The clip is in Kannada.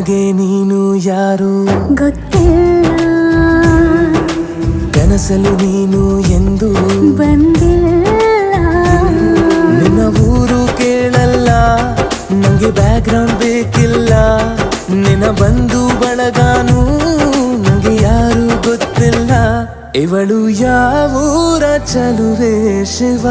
ನನಗೆ ನೀನು ಯಾರು ಗೊತ್ತಿಲ್ಲ, ಕನಸಲು ನೀನು ಎಂದು ಬಂದಿಲ್ಲ. ನಿನ್ನ ಊರು ಕೇಳಲ್ಲ, ನಂಗೆ ಬ್ಯಾಕ್ಗ್ರೌಂಡ್ ಬೇಕಿಲ್ಲ. ನಿನ್ನ ಬಂಧು ಬಳಗಾನು ನಂಗೆ ಯಾರು ಗೊತ್ತಿಲ್ಲ. ಇವಳು ಯಾವೂರ ಚಲುವೆ ಶಿವ.